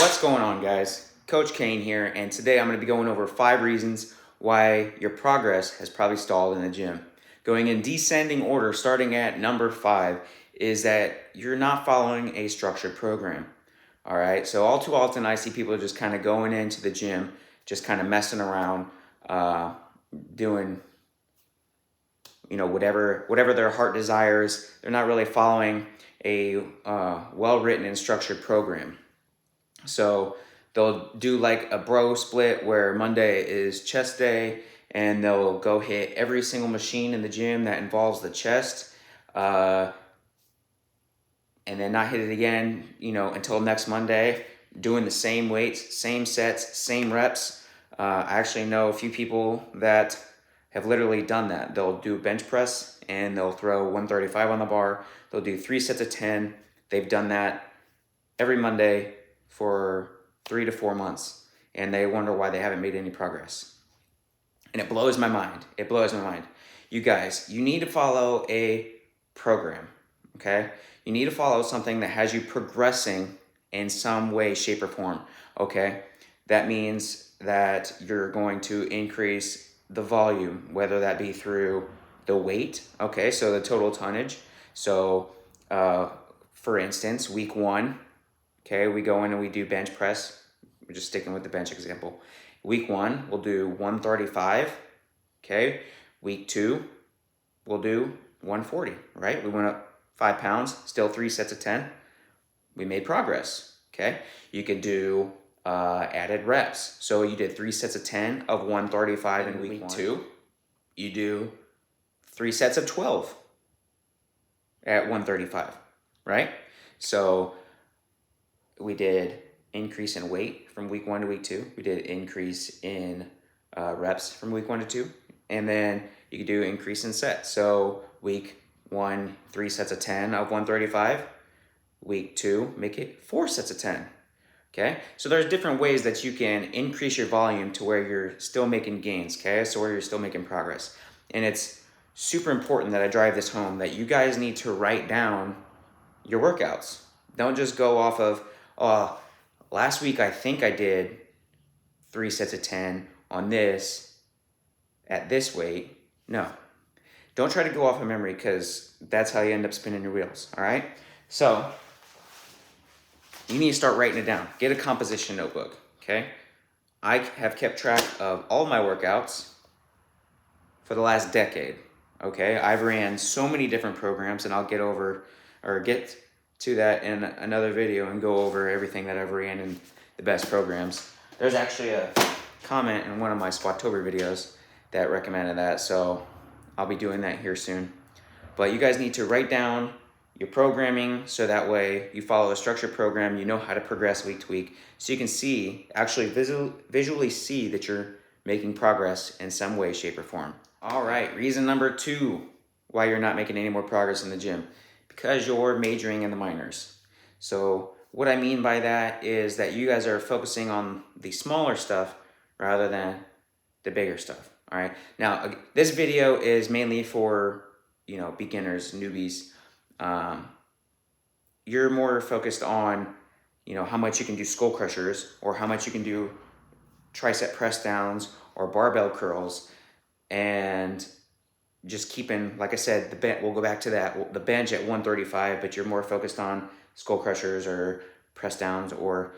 What's going on, guys? Coach Kane here, and today I'm going to be going over 5 reasons why your progress has probably stalled in the gym. Going in descending order, starting at number 5, is that you're not following a structured program. All right, so all too often I see people just kind of going into the gym, just kind of messing around, doing whatever their heart desires. They're not really following a well-written and structured program. So they'll do like a bro split where Monday is chest day, and they'll go hit every single machine in the gym that involves the chest, and then not hit it again, until next Monday, doing the same weights, same sets, same reps. I actually know a few people that have literally done that. They'll do bench press and they'll throw 135 on the bar. They'll do 3 sets of 10. They've done that every Monday for 3 to 4 months, and they wonder why they haven't made any progress. And it blows my mind. It blows my mind. You guys, you need to follow a program, okay? You need to follow something that has you progressing in some way, shape, or form, okay? That means that you're going to increase the volume, whether that be through the weight, okay? So the total tonnage. So, for instance, week 1, okay, we go in and we do bench press. We're just sticking with the bench example. Week 1, we'll do 135, okay? Week 2, we'll do 140, right? We went up 5 pounds, still 3 sets of 10. We made progress, okay? You could do added reps. So you did 3 sets of 10 of 135 in week 2. You do 3 sets of 12 at 135, right? So we did increase in weight from week 1 to week 2. We did increase in reps from week 1 to 2. And then you could do increase in sets. So week 1, 3 sets of 10 of 135. Week 2, make it 4 sets of 10. Okay? So there's different ways that you can increase your volume to where you're still making gains, okay? So where you're still making progress. And it's super important that I drive this home, that you guys need to write down your workouts. Don't just go off of, last week I think I did 3 sets of 10 on this at this weight. No. Don't try to go off of memory, because that's how you end up spinning your wheels, all right? So you need to start writing it down. Get a composition notebook, okay? I have kept track of all my workouts for the last decade, okay? I've ran so many different programs, and I'll get to that in another video and go over everything that I've ran in the best programs. There's actually a comment in one of my Spottober videos that recommended that, so I'll be doing that here soon. But you guys need to write down your programming, so that way you follow a structured program, you know how to progress week to week, so you can visually see that you're making progress in some way, shape, or form. All right, reason number 2 why you're not making any more progress in the gym: because you're majoring in the minors. So what I mean by that is that you guys are focusing on the smaller stuff rather than the bigger stuff. All right. Now, this video is mainly for, beginners, newbies. You're more focused on, how much you can do skull crushers, or how much you can do tricep press downs or barbell curls, and just keeping, like I said, we'll go back to that, the bench at 135, but you're more focused on skull crushers or press downs, or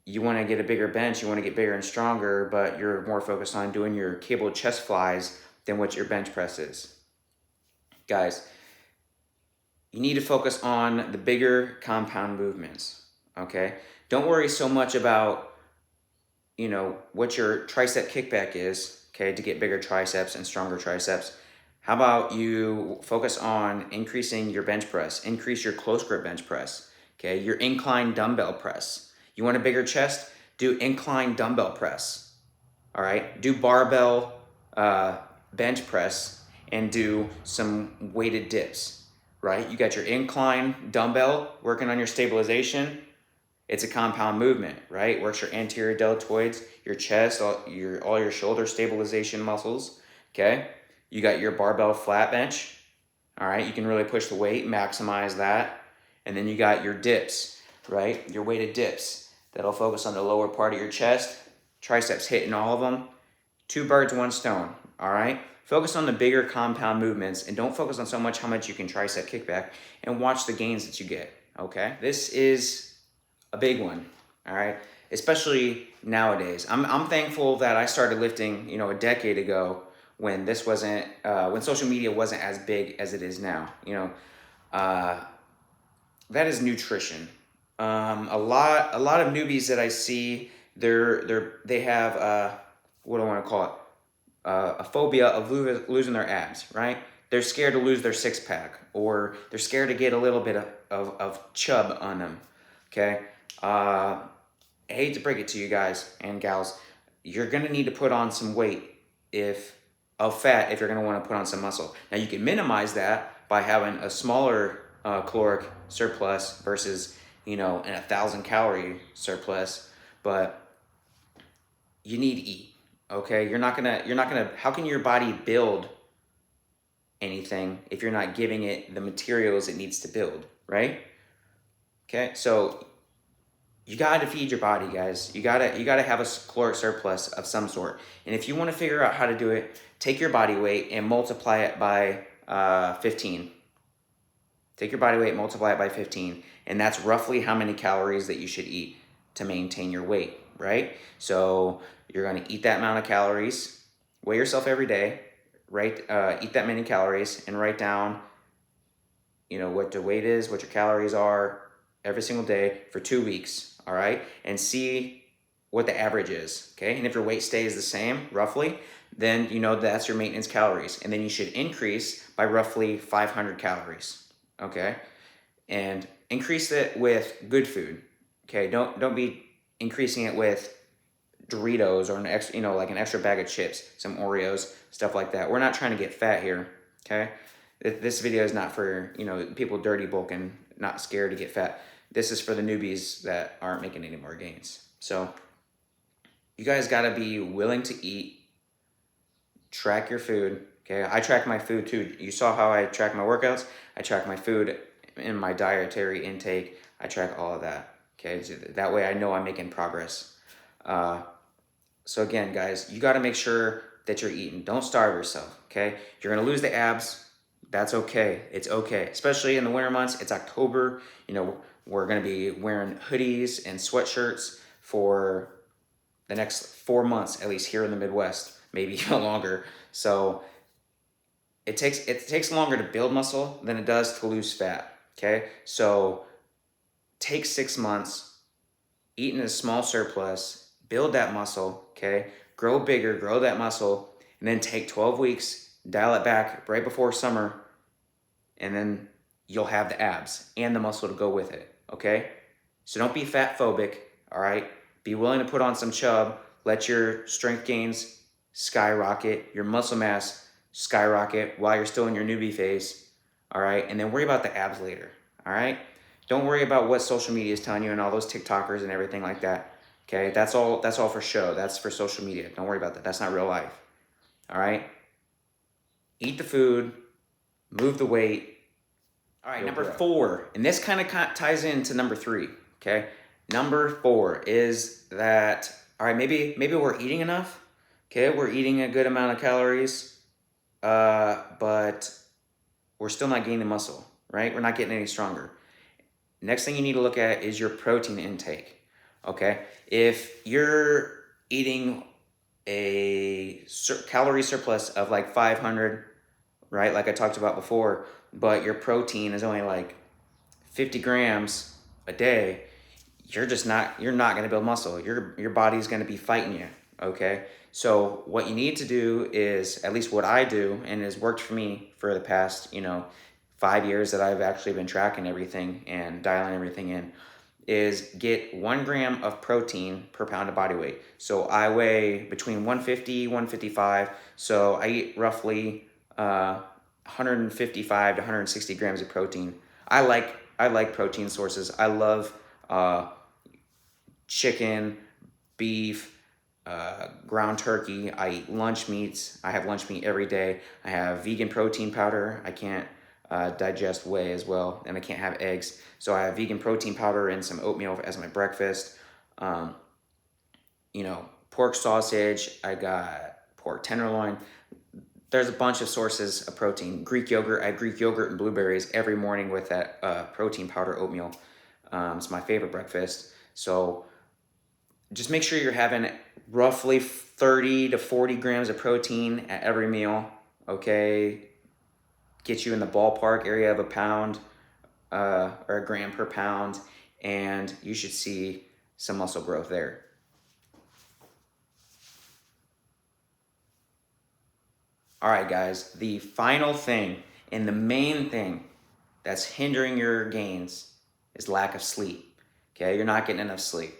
you want to get a bigger bench, you want to get bigger and stronger, but you're more focused on doing your cable chest flies than what your bench press is. Guys, you need to focus on the bigger compound movements, okay? Don't worry so much about, what your tricep kickback is, okay, to get bigger triceps and stronger triceps. How about you focus on increasing your bench press, increase your close grip bench press, okay? Your incline dumbbell press. You want a bigger chest? Do incline dumbbell press, all right? Do barbell bench press and do some weighted dips, right? You got your incline dumbbell working on your stabilization. It's a compound movement, right? Works your anterior deltoids, your chest, all your shoulder stabilization muscles, okay? You got your barbell flat bench, all right? You can really push the weight, maximize that. And then you got your dips, right? Your weighted dips. That'll focus on the lower part of your chest, triceps hitting all of them. Two birds, one stone, all right? Focus on the bigger compound movements and don't focus on so much how much you can tricep kickback, and watch the gains that you get, okay? This is a big one, all right? Especially nowadays. I'm thankful that I started lifting, a decade ago when this wasn't, when social media wasn't as big as it is now, that is nutrition. A lot of newbies that I see, they have what do I want to call it? A phobia of losing their abs, right? They're scared to lose their six pack, or they're scared to get a little bit of chub on them. Okay, I hate to break it to you guys and gals, you're gonna need to put on some weight of fat if you're gonna want to put on some muscle. Now you can minimize that by having a smaller caloric surplus versus an 1,000 calorie surplus, but you need to eat. Okay, you're not gonna. How can your body build anything if you're not giving it the materials it needs to build, right? Okay, so you gotta feed your body, guys. You gotta have a caloric surplus of some sort. And if you want to figure out how to do it, take your body weight and multiply it by 15. Take your body weight, multiply it by 15, and that's roughly how many calories that you should eat to maintain your weight, right? So you're gonna eat that amount of calories, weigh yourself every day, right? Eat that many calories, and write down, what the weight is, what your calories are every single day for 2 weeks, all right? And see what the average is, okay? And if your weight stays the same, roughly, then that's your maintenance calories. And then you should increase by roughly 500 calories, okay? And increase it with good food, okay? Don't be increasing it with Doritos or an extra, like an extra bag of chips, some Oreos, stuff like that. We're not trying to get fat here, okay? This video is not for, people dirty bulking, not scared to get fat. This is for the newbies that aren't making any more gains. So you guys got to be willing to eat, track your food, okay? I track my food too. You saw how I track my workouts. I track my food in my dietary intake. I track all of that, okay? So that way I know I'm making progress. So again, guys, you got to make sure that you're eating. Don't starve yourself, okay? You're going to lose the abs. That's okay. It's okay. Especially in the winter months. It's October. We're going to be wearing hoodies and sweatshirts for the next 4 months, at least here in the Midwest, maybe even longer. So it takes longer to build muscle than it does to lose fat, okay? So take 6 months, eat in a small surplus, build that muscle, okay? Grow bigger, grow that muscle, and then take 12 weeks, dial it back right before summer, and then you'll have the abs and the muscle to go with it, okay? So don't be fat phobic, all right? Be willing to put on some chub, let your strength gains skyrocket, your muscle mass skyrocket while you're still in your newbie phase, all right? And then worry about the abs later, all right? Don't worry about what social media is telling you and all those TikTokers and everything like that. Okay, that's all for show. That's for social media. Don't worry about that. That's not real life. All right? Eat the food, move the weight. All right, number 4, and this kind of ties into number 3, okay? Number 4 is that, all right, maybe we're eating enough, okay? We're eating a good amount of calories, but we're still not gaining muscle, right? We're not getting any stronger. Next thing you need to look at is your protein intake. Okay, if you're eating a calorie surplus of like 500, right, like I talked about before, but your protein is only like 50 grams a day, you're not going to build muscle. Your body's going to be fighting you, okay? So what you need to do is, at least what I do, and has worked for me for the past, 5 years that I've actually been tracking everything and dialing everything in, is get 1 gram of protein per pound of body weight. So I weigh between 150, 155. So I eat roughly 155 to 160 grams of protein. I like protein sources. I love chicken, beef, ground turkey. I eat lunch meats. I have lunch meat every day. I have vegan protein powder. I can't digest whey as well, and I can't have eggs. So I have vegan protein powder and some oatmeal as my breakfast. You know, pork sausage, I got pork tenderloin. There's a bunch of sources of protein. Greek yogurt, I have Greek yogurt and blueberries every morning with that protein powder oatmeal. It's my favorite breakfast. So just make sure you're having roughly 30 to 40 grams of protein at every meal, okay? Get you in the ballpark area of a pound or a gram per pound, and you should see some muscle growth there. All right, guys, the final thing and the main thing that's hindering your gains is lack of sleep. Okay, you're not getting enough sleep.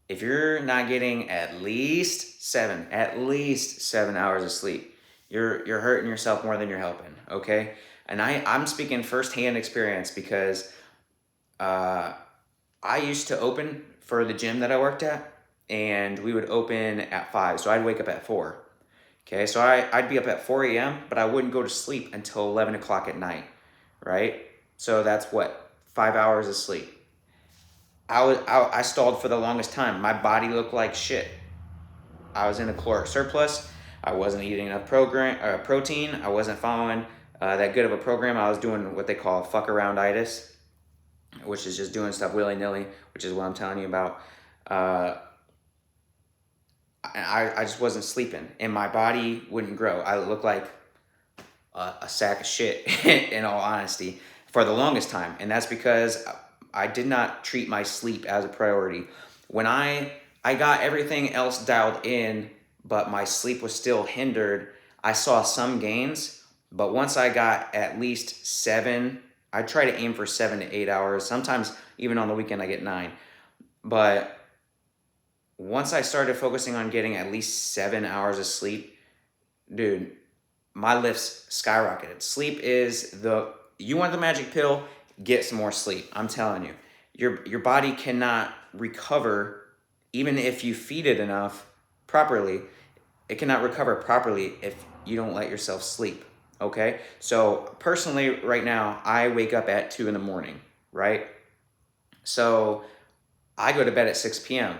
If you're not getting at least 7 hours of sleep, you're hurting yourself more than you're helping. Okay, and I'm speaking firsthand experience because I used to open for the gym that I worked at, and we would open at 5, so I'd wake up at 4. Okay, so I'd be up at 4 a.m., but I wouldn't go to sleep until 11 o'clock at night, right? So that's what, 5 hours of sleep. I stalled for the longest time. My body looked like shit. I was in a caloric surplus. I wasn't eating enough protein. I wasn't following that good of a program. I was doing what they call fuck around-itis, which is just doing stuff willy-nilly, which is what I'm telling you about. I just wasn't sleeping, and my body wouldn't grow. I looked like a sack of shit, in all honesty, for the longest time. And that's because I did not treat my sleep as a priority. When I got everything else dialed in, but my sleep was still hindered, I saw some gains. But once I got at least 7, I try to aim for 7 to 8 hours. Sometimes even on the weekend I get 9. But once I started focusing on getting at least 7 hours of sleep, dude, my lifts skyrocketed. Sleep is you want the magic pill, get some more sleep. I'm telling you. Your body cannot recover even if you feed it enough properly. It cannot recover properly if you don't let yourself sleep. Okay? So personally, right now, I wake up at 2 in the morning, right? So I go to bed at 6 p.m.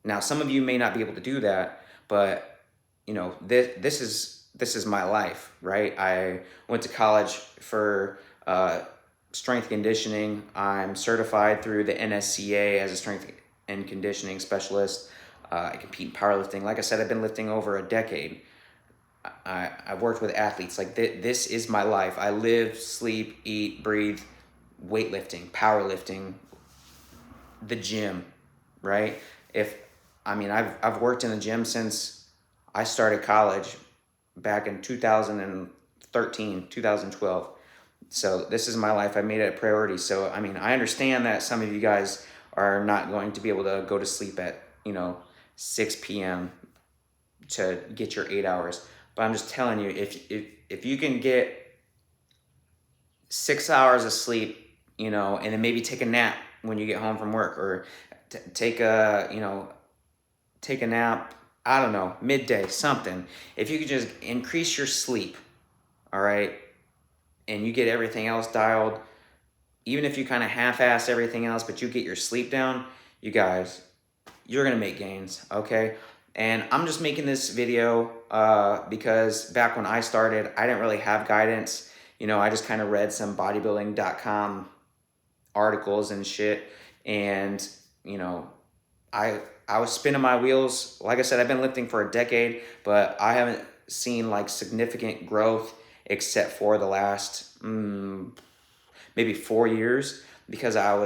Now, some of you may not be able to do that, but you know, this is my life, right? I went to college for strength conditioning. I'm certified through the NSCA as a strength and conditioning specialist. I compete in powerlifting. Like I said, I've been lifting over a decade. I've worked with athletes. Like this is my life. I live, sleep, eat, breathe weightlifting, powerlifting, the gym, right? I've worked in the gym since I started college back in 2013, 2012. So this is my life. I made it a priority. So, I understand that some of you guys are not going to be able to go to sleep at, 6 p.m. to get your 8 hours. But I'm just telling you, if you can get 6 hours of sleep, and then maybe take a nap when you get home from work, or take a nap, I don't know, midday, something. If you could just increase your sleep, all right, and you get everything else dialed, even if you kind of half-ass everything else, but you get your sleep down, you guys, you're going to make gains, okay? And I'm just making this video because back when I started, I didn't really have guidance. I just kind of read some bodybuilding.com articles and shit, and, I was spinning my wheels. Like I said, I've been lifting for a decade, but I haven't seen like significant growth except for the last maybe 4 years, because at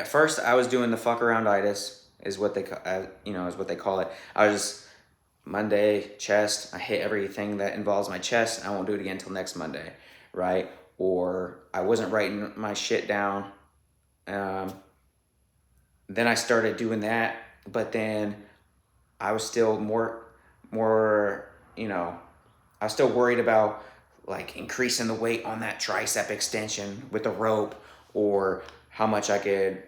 first I was doing the fuck around-itis is what they call it. I was just Monday chest. I hit everything that involves my chest. I won't do it again until next Monday, right? Or I wasn't writing my shit down. Then I started doing that, but then I was still more, I was still worried about like increasing the weight on that tricep extension with the rope, or how much I could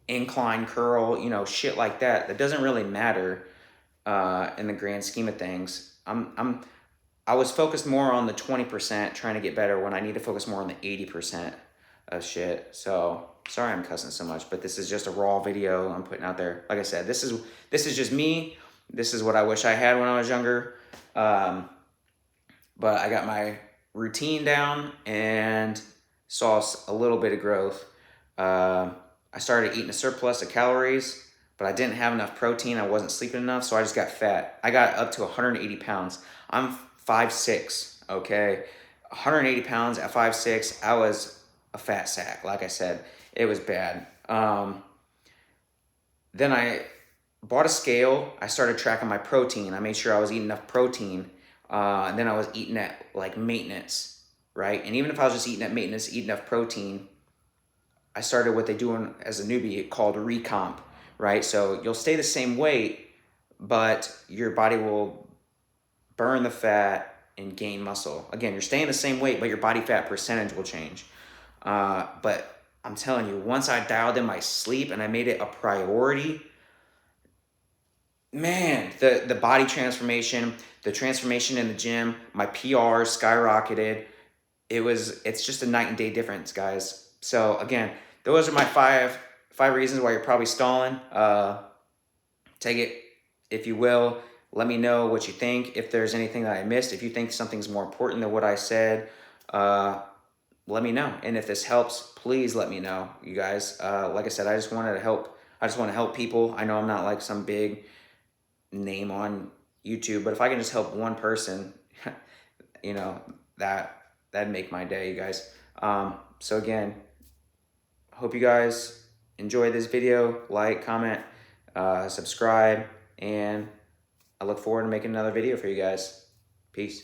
incline curl, shit like that. That doesn't really matter in the grand scheme of things. I was focused more on the 20%, trying to get better, when I need to focus more on the 80%. of shit. So sorry I'm cussing so much, but this is just a raw video I'm putting out there. Like I said, this is just me. This is what I wish I had when I was younger. But I got my routine down and saw a little bit of growth. I started eating a surplus of calories, but I didn't have enough protein. I wasn't sleeping enough, so I just got fat. I got up to 180 pounds. I'm 5'6", okay? 180 pounds at 5'6", I was a fat sack. Like I said, it was bad. Then I bought a scale. I started tracking my protein. I made sure I was eating enough protein. And then I was eating at like maintenance, right? And even if I was just eating at maintenance, eating enough protein, I started what they do as a newbie called recomp, right? So you'll stay the same weight, but your body will burn the fat and gain muscle. Again, you're staying the same weight, but your body fat percentage will change. But I'm telling you, once I dialed in my sleep and I made it a priority, man, the body transformation, the transformation in the gym, my PR skyrocketed. It's just a night and day difference, guys. So again, those are my five reasons why you're probably stalling. Take it if you will. Let me know what you think. If there's anything that I missed, if you think something's more important than what I said, let me know. And if this helps, please let me know, you guys. Like I said, I just wanted to help. I just want to help people. I know I'm not like some big name on YouTube, but if I can just help one person, you know, that'd make my day, you guys. So again, hope you guys enjoy this video. Like, comment, subscribe, and I look forward to making another video for you guys. Peace.